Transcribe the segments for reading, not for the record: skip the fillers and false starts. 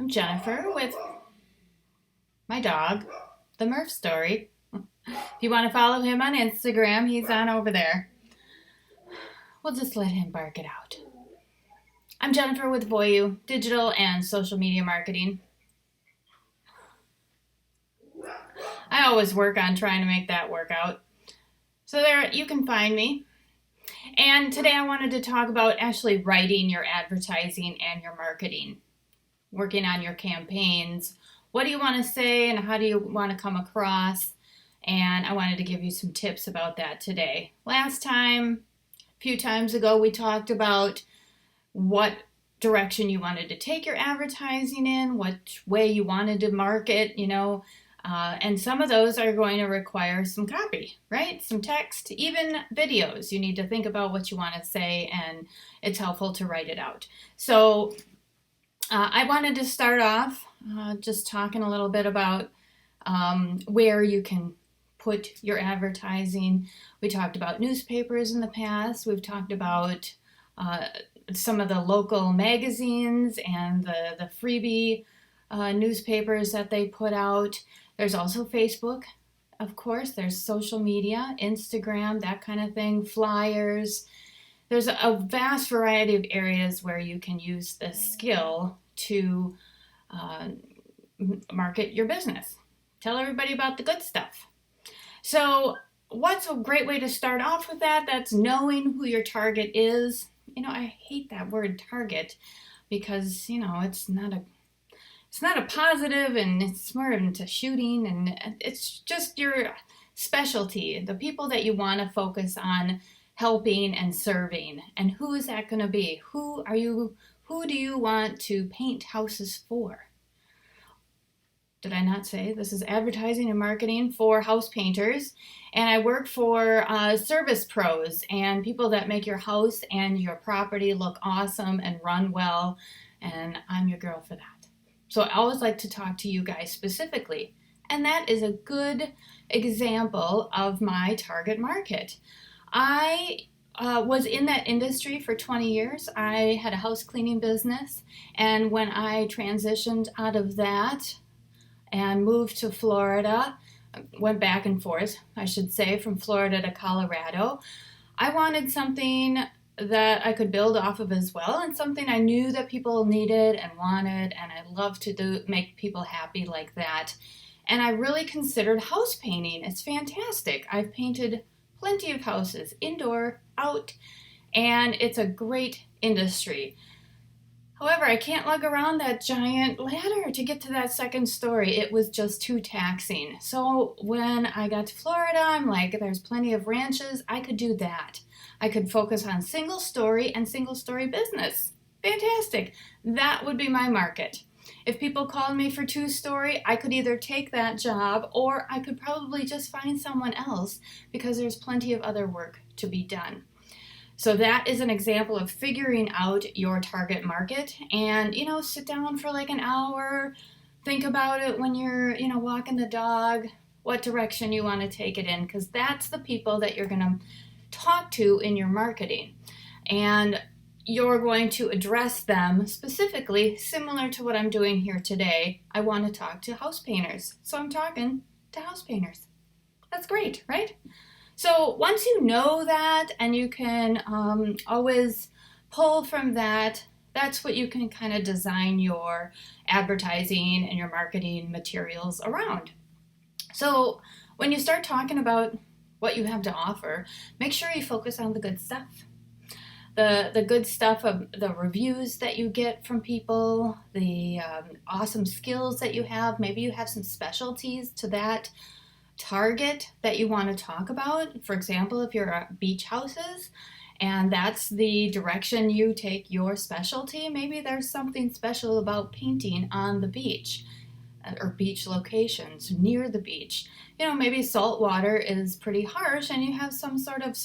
I'm Jennifer with my dog, the Murph Story. If you want to follow him on Instagram, he's on over there. We'll just let him bark it out. I'm Jennifer with Voiyoo, digital and social media marketing. I always work on trying to make that work out. So there you can find me. And today I wanted to talk about actually writing your advertising and your marketing, working on your campaigns. What do you want to say and how do you want to come across? And I wanted to give you some tips about that today. Last time, a few times ago, we talked about what direction you wanted to take your advertising in, what way you wanted to market, and some of those are going to require some copy, right? Some text, even videos. You need to think about what you want to say, and it's helpful to write it out. So I wanted to start off just talking a little bit about where you can put your advertising. We talked about newspapers in the past. We've talked about some of the local magazines and the freebie newspapers that they put out. There's also Facebook, of course. There's social media, Instagram, that kind of thing, flyers. There's a vast variety of areas where you can use this skill to market your business. Tell everybody about the good stuff. So what's a great way to start off with that? That's knowing who your target is. I hate that word target because, it's not a positive, and it's more into shooting, and it's just your specialty, the people that you want to focus on helping and serving. And who is that going to be? Who do you want to paint houses for? Did I not say this is advertising and marketing for house painters? And I work for service pros and people that make your house and your property look awesome and run well. And I'm your girl for that. So I always like to talk to you guys specifically. And that is a good example of my target market. I was in that industry for 20 years. I had a house cleaning business. And when I transitioned out of that and moved to Florida, went back and forth, I should say, from Florida to Colorado, I wanted something that I could build off of as well, and something I knew that people needed and wanted, and I love to make people happy like that. And I really considered house painting. It's fantastic. I've painted plenty of houses, indoor, out, and it's a great industry. However, I can't lug around that giant ladder to get to that second story. It was just too taxing. So when I got to Florida, I'm like, there's plenty of ranches. I could do that. I could focus on single story and single story business. Fantastic. That would be my market. If people called me for 2-story, I could either take that job or I could probably just find someone else because there's plenty of other work to be done. So that is an example of figuring out your target market, and, sit down for like an hour, think about it when you're, walking the dog, what direction you want to take it in, because that's the people that you're going to talk to in your marketing. And you're going to address them specifically, similar to what I'm doing here today. I want to talk to house painters. So I'm talking to house painters. That's great, right? So once you know that and you can always pull from that, that's what you can kind of design your advertising and your marketing materials around. So when you start talking about what you have to offer, make sure you focus on the good stuff. The good stuff of the reviews that you get from people, the awesome skills that you have. Maybe you have some specialties to that target that you want to talk about. For example, if you're at beach houses and that's the direction you take your specialty, maybe there's something special about painting on the beach or beach locations near the beach. Maybe salt water is pretty harsh and you have some sort of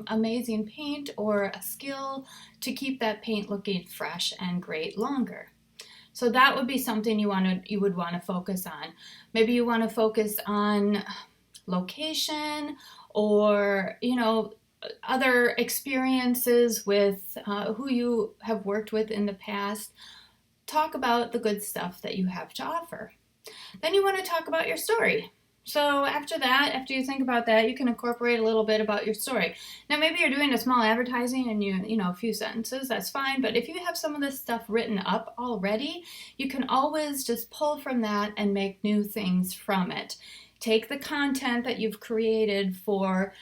amazing paint or a skill to keep that paint looking fresh and great longer. So that would be something you would want to focus on. Maybe you want to focus on location or, other experiences with who you have worked with in the past. talk about the good stuff that you have to offer. Then you want to talk about your story. So after that, after you think about that, you can incorporate a little bit about your story. Now maybe you're doing a small advertising and you know a few sentences, that's fine, but if you have some of this stuff written up already, you can always just pull from that and make new things from it. Take the content that you've created for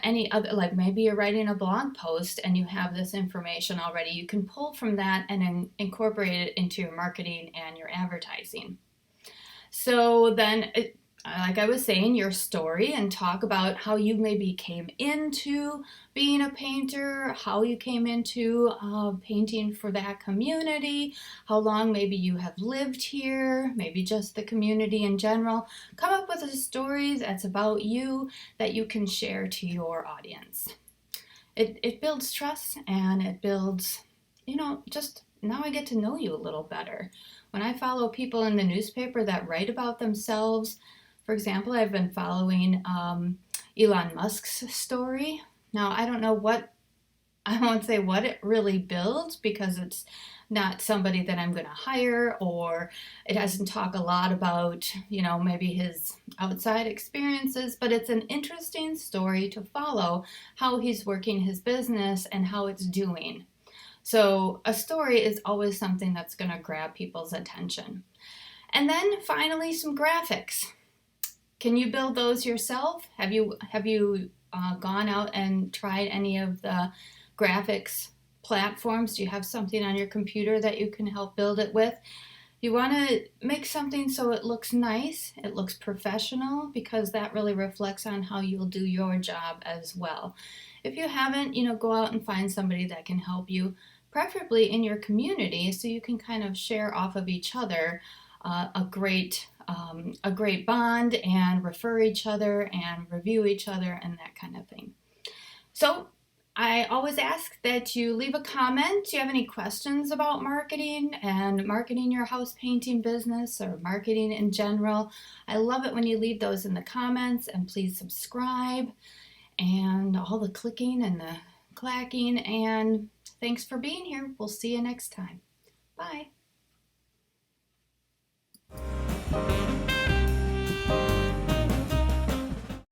any other, like maybe you're writing a blog post and you have this information already, you can pull from that and incorporate it into your marketing and your advertising. So then, like I was saying, your story, and talk about how you maybe came into being a painter, how you came into painting for that community, how long maybe you have lived here, maybe just the community in general. Come up with a story that's about you that you can share to your audience. It builds trust, and it builds, just now I get to know you a little better. When I follow people in the newspaper that write about themselves, for example, I've been following Elon Musk's story. Now, I don't know I won't say what it really builds, because it's not somebody that I'm going to hire, or it doesn't talk a lot about, maybe his outside experiences, but it's an interesting story to follow, how he's working his business and how it's doing. So a story is always something that's going to grab people's attention. And then finally, some graphics. Can you build those yourself? Have you gone out and tried any of the graphics platforms? Do you have something on your computer that you can help build it with? You want to make something so it looks nice, it looks professional, because that really reflects on how you'll do your job as well. If you haven't, go out and find somebody that can help you, preferably in your community, so you can kind of share off of each other a great bond, and refer each other and review each other and that kind of thing. So I always ask that you leave a comment. Do you have any questions about marketing and marketing your house painting business or marketing in general? I love it when you leave those in the comments, and please subscribe and all the clicking and the clacking, and thanks for being here. We'll see you next time. Bye.